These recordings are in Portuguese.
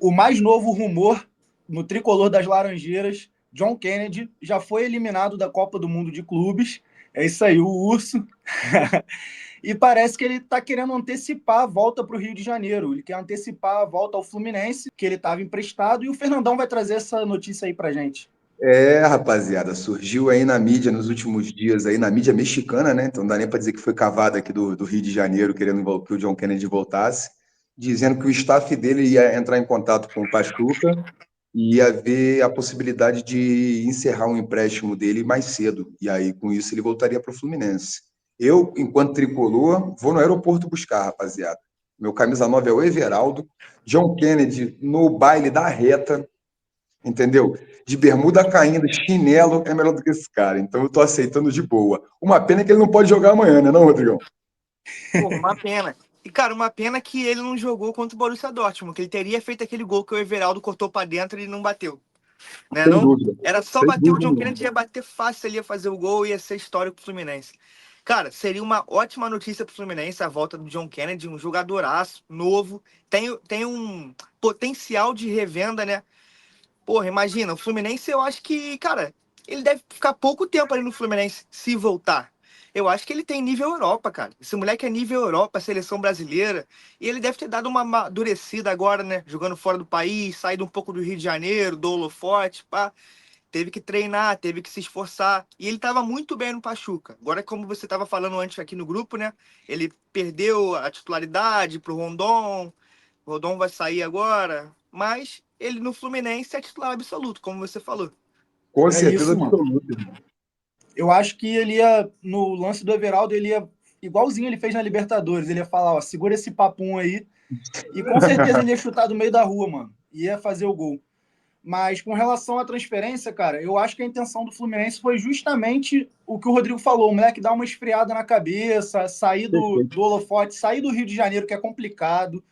O mais novo rumor no tricolor das Laranjeiras, John Kennedy, já foi eliminado da Copa do Mundo de Clubes. É isso aí, o urso. E parece que ele está querendo antecipar a volta para o Rio de Janeiro. Ele quer antecipar a volta ao Fluminense, que ele estava emprestado, e o Fernandão vai trazer essa notícia aí para gente. Rapaziada, surgiu aí na mídia nos últimos dias, aí na mídia mexicana, né? Então não dá nem para dizer que foi cavada aqui do Rio de Janeiro, querendo que o John Kennedy voltasse, dizendo que o staff dele ia entrar em contato com o Pachuca e ia ver a possibilidade de encerrar um empréstimo dele mais cedo. E aí, com isso, ele voltaria para o Fluminense. Eu, enquanto tricolor, vou no aeroporto buscar, rapaziada. Meu camisa 9 é o Everaldo, John Kennedy no baile da reta, entendeu? De bermuda caindo, chinelo, é melhor do que esse cara. Então eu tô aceitando de boa. Uma pena que ele não pode jogar amanhã, né, não, Rodrigão? Porra, uma pena. E, cara, uma pena que ele não jogou contra o Borussia Dortmund, que ele teria feito aquele gol que o Everaldo cortou pra dentro e não bateu. Né, Sem não? dúvida. Era só Sem bater, o dúvida John nenhuma. Kennedy ia bater fácil, ele ia fazer o gol e ia ser histórico pro Fluminense. Cara, seria uma ótima notícia pro Fluminense a volta do John Kennedy, um jogadoraço, novo, tem um potencial de revenda, né? Porra, imagina, o Fluminense, eu acho que, cara, ele deve ficar pouco tempo ali no Fluminense se voltar. Eu acho que ele tem nível Europa, cara. Esse moleque é nível Europa, seleção brasileira. E ele deve ter dado uma amadurecida agora, né? Jogando fora do país, saído um pouco do Rio de Janeiro, do holofote, pá. Teve que treinar, teve que se esforçar. E ele estava muito bem no Pachuca. Agora, como você estava falando antes aqui no grupo, né? Ele perdeu a titularidade pro Rondon. O Rondon vai sair agora. Mas ele no Fluminense é titular absoluto, como você falou. Com É certeza isso, mano. absoluta, irmão. Eu acho que ele ia, no lance do Everaldo, ele ia, igualzinho ele fez na Libertadores, ele ia falar, ó, segura esse papum aí, e com certeza ele ia chutar do meio da rua, mano. Ia fazer o gol. Mas com relação à transferência, cara, eu acho que a intenção do Fluminense foi justamente o que o Rodrigo falou: o moleque dar uma esfriada na cabeça, sair do holofote, sair do Rio de Janeiro, que é complicado.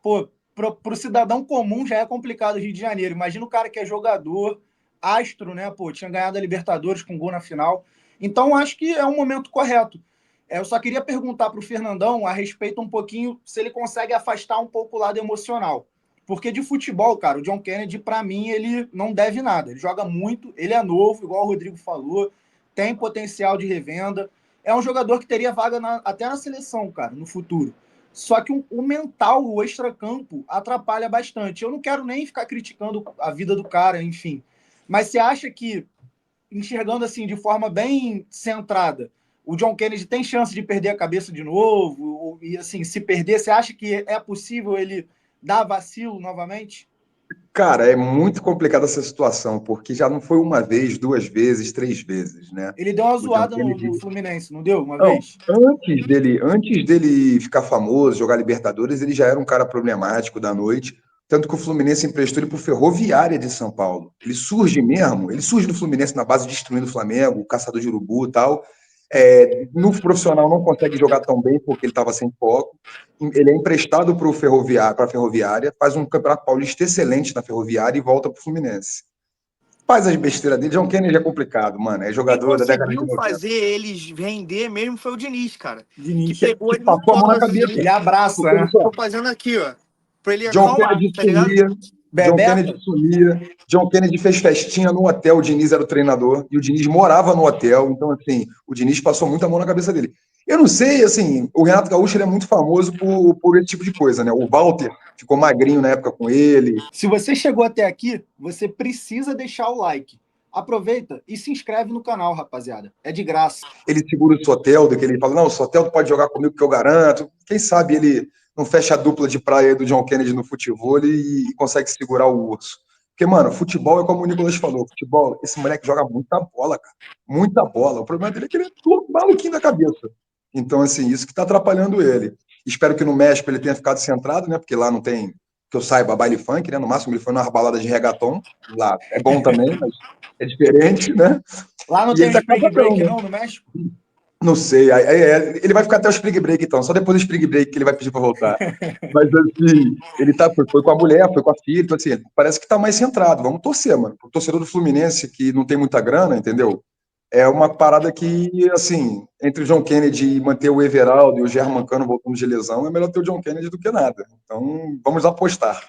Pô, pro cidadão comum já é complicado o Rio de Janeiro. Imagina o cara que é jogador, astro, né? Pô, tinha ganhado a Libertadores com gol na final. Então, acho que é um momento correto. Eu só queria perguntar para o Fernandão a respeito um pouquinho se ele consegue afastar um pouco o lado emocional. Porque de futebol, cara, o John Kennedy, para mim, ele não deve nada. Ele joga muito, ele é novo, igual o Rodrigo falou, tem potencial de revenda. É um jogador que teria vaga até na seleção, cara, no futuro. Só que o mental, o extracampo, atrapalha bastante. Eu não quero nem ficar criticando a vida do cara, enfim. Mas você acha que, enxergando assim de forma bem centrada, o John Kennedy tem chance de perder a cabeça de novo? E assim, se perder, você acha que é possível ele dar vacilo novamente? Cara, é muito complicada essa situação, porque já não foi uma vez, duas vezes, três vezes, né? Ele deu uma O John zoada no Kennedy. Fluminense, não deu? Uma Não, vez? antes dele ficar famoso, jogar Libertadores, ele já era um cara problemático da noite. Tanto que o Fluminense emprestou ele para o Ferroviária de São Paulo. Ele surge mesmo, ele surge no Fluminense na base destruindo o Flamengo, o caçador de urubu e tal. No profissional não consegue jogar tão bem porque ele estava sem foco. Ele é emprestado para a Ferroviária, faz um campeonato paulista excelente na Ferroviária e volta para o Fluminense. Faz as besteiras dele. John Kennedy é complicado, mano. É Quem jogador da década de conseguiu 90. fazer eles render mesmo foi o Diniz, cara. Que Diniz. pegou Que ele no passou a mão colo na assim. Ele cabeça. abraça, Porque, olha né? só, Tô fazendo aqui, ó. Pra ele John acalmar, Kennedy tá ligado? sumia, John Kennedy Bebeto? sumia, John Kennedy fez festinha no hotel, o Diniz era o treinador, e o Diniz morava no hotel, então, assim, o Diniz passou muita mão na cabeça dele. Eu não sei, assim, o Renato Gaúcho ele é muito famoso por esse tipo de coisa, né? O Walter ficou magrinho na época com ele. Se você chegou até aqui, você precisa deixar o like. Aproveita e se inscreve no canal, rapaziada. É de graça. Ele segura o Soteldo, que ele fala, não, o Soteldo pode jogar comigo que eu garanto. Quem sabe ele não fecha a dupla de praia do John Kennedy no futebol e consegue segurar o urso. Porque, mano, futebol é como o Nicolas falou, futebol, esse moleque joga muita bola, cara. Muita bola. O problema dele é que ele é todo maluquinho da cabeça. Então, assim, isso que tá atrapalhando ele. Espero que no México ele tenha ficado centrado, né? Porque lá não tem, que eu saiba, baile funk, né? No máximo ele foi numa balada de reggaeton. Lá é bom também, mas é diferente, né? Lá não E tem ele o tá Spring casadão, Break, né? não, no México? Não sei. Ele vai ficar até o Spring Break, então. Só depois do Spring Break que ele vai pedir para voltar. Mas, assim, ele foi com a mulher, foi com a filha. Então, assim, parece que tá mais centrado. Vamos torcer, mano. O torcedor do Fluminense, que não tem muita grana, entendeu? É uma parada que, assim, entre o John Kennedy e manter o Everaldo e o German Cano voltando de lesão, é melhor ter o John Kennedy do que nada. Então, vamos apostar.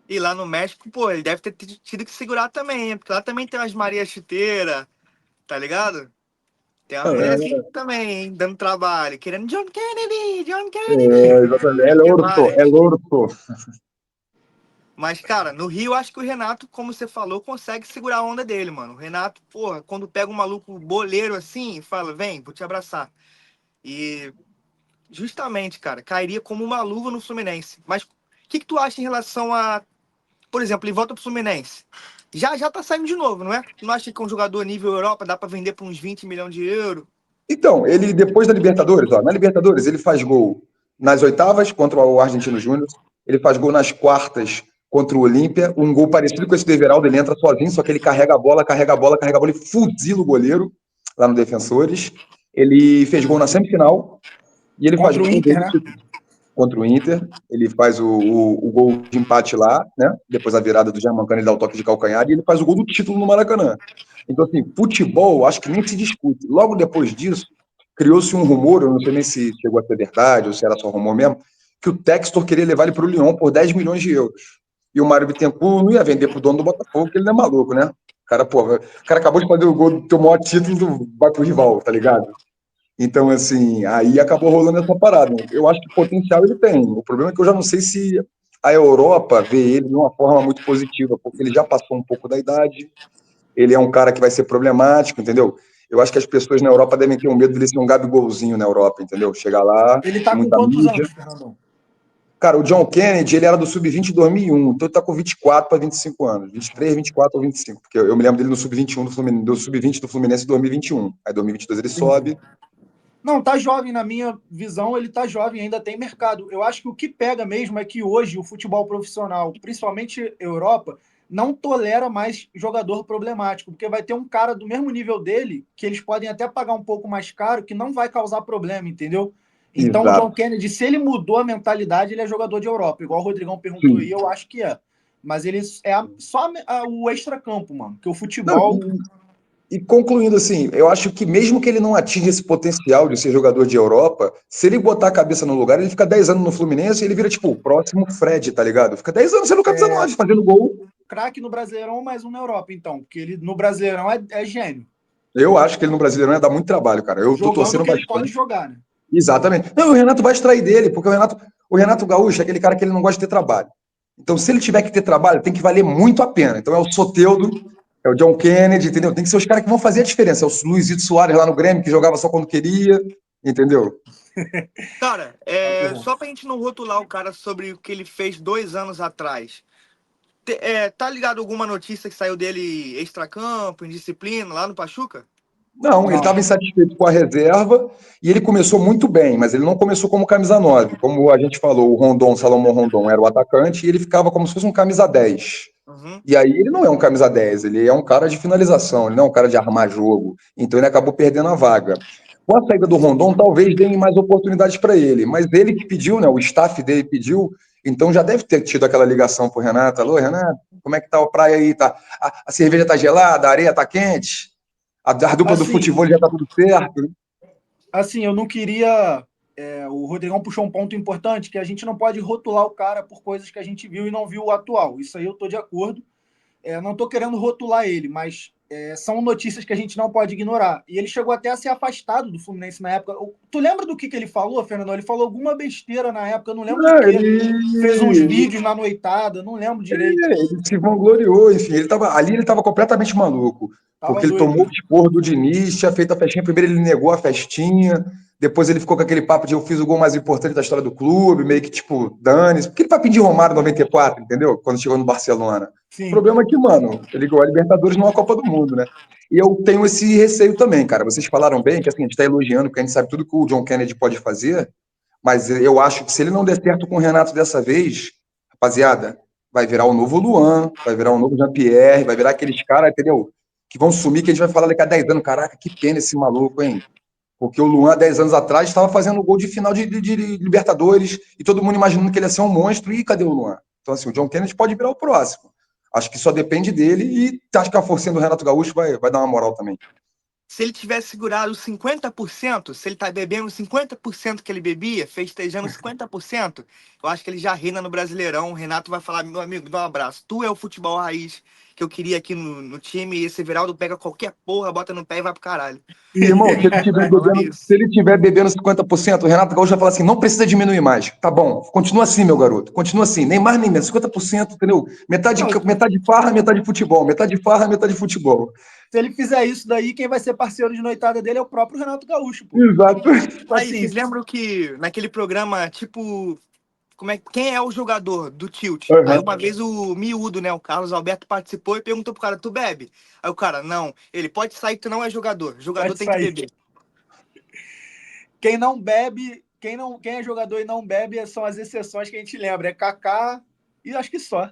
E lá no México, pô, ele deve ter tido que segurar também, hein? Porque lá também tem umas Maria Chuteira, tá ligado? Tem umas mulheres assim também, hein? Dando trabalho, querendo John Kennedy, John Kennedy. Exatamente. Que mais? É Lorto. Mas, cara, no Rio, eu acho que o Renato, como você falou, consegue segurar a onda dele, mano. O Renato, porra, quando pega um maluco boleiro assim, fala, vem, vou te abraçar. E, justamente, cara, cairia como uma luva no Fluminense. Mas o que tu acha em relação a, por exemplo, ele volta pro Fluminense? Já tá saindo de novo, não é? Tu não acha que um jogador nível Europa dá pra vender por uns 20 milhões de euros? Então, ele, depois da Libertadores, ó, na Libertadores, ele faz gol nas oitavas contra o Argentino Júnior, ele faz gol nas quartas contra o Olímpia, um gol parecido com esse do Everaldo, ele entra sozinho, só que ele carrega a bola, carrega a bola, carrega a bola e fuzila o goleiro lá no Defensores. Ele fez gol na semifinal e ele faz Contra o gol Inter, né? contra o Inter, ele faz o gol de empate lá, né? Depois a virada do Germancano, ele dá o toque de calcanhar e ele faz o gol do título no Maracanã. Então, assim, futebol, acho que nem se discute. Logo depois disso, criou-se um rumor, eu não sei nem se chegou a ser verdade ou se era só rumor mesmo, que o Textor queria levar ele para o Lyon por 10 milhões de euros. E o Mário Bittencourt não ia vender para o dono do Botafogo, porque ele não é maluco, né? O cara, pô, o cara acabou de fazer o gol do teu maior título, vai pro rival, tá ligado? Então, assim, aí acabou rolando essa parada. Eu acho que potencial ele tem. O problema é que eu já não sei se a Europa vê ele de uma forma muito positiva, porque ele já passou um pouco da idade, ele é um cara que vai ser problemático, entendeu? Eu acho que as pessoas na Europa devem ter um medo dele ser um Gabigolzinho na Europa, entendeu? Chegar lá, Ele tá com muita quantos mídia. anos, Fernandão? Cara, o John Kennedy, ele era do Sub-20 em 2001, então ele tá com 24 para 25 anos, 23, 24 ou 25, porque eu me lembro dele no Sub-21 do Fluminense, do Sub-20 do Fluminense em 2021. Aí 2022 ele Entendi. sobe. Não, tá jovem, na minha visão, ele tá jovem, ainda tem mercado. Eu acho que o que pega mesmo é que hoje o futebol profissional, principalmente Europa, não tolera mais jogador problemático, porque vai ter um cara do mesmo nível dele, que eles podem até pagar um pouco mais caro, que não vai causar problema, entendeu? Então o John Exato. Kennedy, se ele mudou a mentalidade, ele é jogador de Europa, igual o Rodrigão perguntou aí, Sim. eu acho que é. Mas ele é só o extracampo, mano, que o Não, futebol. e concluindo assim, eu acho que mesmo que ele não atinja esse potencial de ser jogador de Europa, se ele botar a cabeça no lugar, ele fica 10 anos no Fluminense e ele vira tipo o próximo Fred, tá ligado? Fica 10 anos sendo camisa 9, fazendo gol. Craque no Brasileirão, mais um na Europa, então, porque ele no Brasileirão é gênio. Eu acho que ele no Brasileiro ia dar muito trabalho, cara. Eu tô Jogando o torcendo que ele pode bastante. jogar, né? Exatamente. Não, o Renato vai extrair dele, porque o Renato Gaúcho é aquele cara que ele não gosta de ter trabalho. Então, se ele tiver que ter trabalho, tem que valer muito a pena. Então, é o Soteldo, é o John Kennedy, entendeu? Tem que ser os caras que vão fazer a diferença. É o Luizito Soares lá no Grêmio, que jogava só quando queria, entendeu? Cara, Papo reto. só pra gente não rotular o cara sobre o que ele fez 2 anos atrás. Tá ligado alguma notícia que saiu dele extracampo, indisciplina, lá no Pachuca? Não, ele Não. estava insatisfeito com a reserva e ele começou muito bem, mas ele não começou como camisa 9. Como a gente falou, o Rondon, Salomão Rondon era o atacante e ele ficava como se fosse um camisa 10. Uhum. E aí ele não é um camisa 10, ele é um cara de finalização, ele não é um cara de armar jogo. Então ele acabou perdendo a vaga. Com a saída do Rondon, talvez deem mais oportunidades para ele, mas ele que pediu, né, o staff dele pediu, então já deve ter tido aquela ligação pro Renato. Alô, Renato, como é que tá a praia aí? Tá, a cerveja tá gelada, a areia tá quente? A dupla do Assim, futebol já tá tudo certo? assim, eu não queria. O Rodrigão puxou um ponto importante que a gente não pode rotular o cara por coisas que a gente viu e não viu o atual. Isso aí eu tô de acordo. Não estou querendo rotular ele, mas são notícias que a gente não pode ignorar. E ele chegou até a ser afastado do Fluminense na época. Tu lembra do que ele falou, Fernando? Ele falou alguma besteira na época, eu não lembro do Não, que. Fez uns ele, vídeos na noitada, não lembro direito. ele se vangloriou, enfim, ele estava completamente maluco, Tava porque ele doido, tomou né? o esporro do Diniz, tinha feito a festinha, primeiro ele negou a festinha, depois ele ficou com aquele papo de eu fiz o gol mais importante da história do clube, meio que tipo, dane-se, aquele papinho de Romário 94, entendeu? Quando chegou no Barcelona. O Sim. problema é que, mano, ele ganhou a Libertadores numa Copa do Mundo, né? E eu tenho esse receio também, cara. Vocês falaram bem que assim, a gente está elogiando, porque a gente sabe tudo que o John Kennedy pode fazer, mas eu acho que se ele não der certo com o Renato dessa vez, rapaziada, vai virar o novo Luan, vai virar o novo Jean-Pierre, vai virar aqueles caras, entendeu? Que vão sumir, que a gente vai falar daqui a 10 anos. Caraca, que pena esse maluco, hein? Porque o Luan, há 10 anos atrás, estava fazendo gol de final de Libertadores e todo mundo imaginando que ele ia ser um monstro. E cadê o Luan? Então, assim, o John Kennedy pode virar o próximo. Acho que só depende dele e acho que a forcinha do Renato Gaúcho vai dar uma moral também. Se ele tivesse segurado os 50%, se ele tá bebendo 50% que ele bebia, festejando 50%, eu acho que ele já reina no Brasileirão. O Renato vai falar, meu amigo, dá um abraço. Tu é o futebol raiz que eu queria aqui no time, e esse Everaldo pega qualquer porra, bota no pé e vai pro caralho. E, irmão, se ele tiver Vai falar bebendo, isso. se ele tiver bebendo 50%, o Renato Gaúcho vai falar assim: não precisa diminuir mais. Tá bom, continua assim, meu garoto. Continua assim, nem mais nem menos, 50%, entendeu? Metade, Não, metade farra, metade futebol. Metade farra, metade futebol. se ele fizer isso daí, quem vai ser parceiro de noitada dele é o próprio Renato Gaúcho, pô. Exato. Tipo Aí, assim, vocês lembram que naquele programa, tipo, quem é o jogador do Tilt? Aí Uhum. uma vez o miúdo, né, o Carlos Alberto participou e perguntou pro cara, tu bebe? Aí o cara, não, ele pode sair, tu não é jogador. Jogador pode tem que sair. beber. Quem não bebe, quem é jogador e não bebe são as exceções que a gente lembra. É Kaká e acho que só.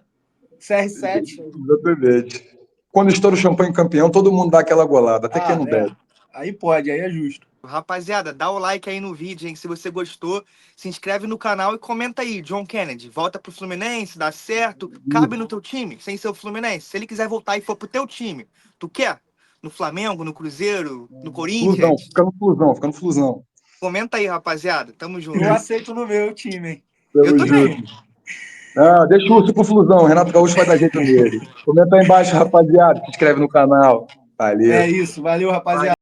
CR7. Exatamente. Quando estoura o champanhe campeão, todo mundo dá aquela golada, até quem não É. bebe. Aí pode, aí é justo. Rapaziada, dá o like aí no vídeo, hein? Se você gostou, se inscreve no canal e comenta aí. John Kennedy, volta pro Fluminense, dá certo? Cabe no teu time, sem ser o Fluminense? Se ele quiser voltar e for pro teu time, tu quer? No Flamengo, no Cruzeiro, no Flusão, Corinthians? ficando flusão. Comenta aí, rapaziada. Tamo Eu junto. aceito no meu time, hein? Eu Tamo também. junto. Ah, deixa o urso pro flusão, Renato Gaúcho vai dar jeito nele. Comenta aí embaixo, rapaziada, se inscreve no canal. Valeu. É isso. Valeu, rapaziada.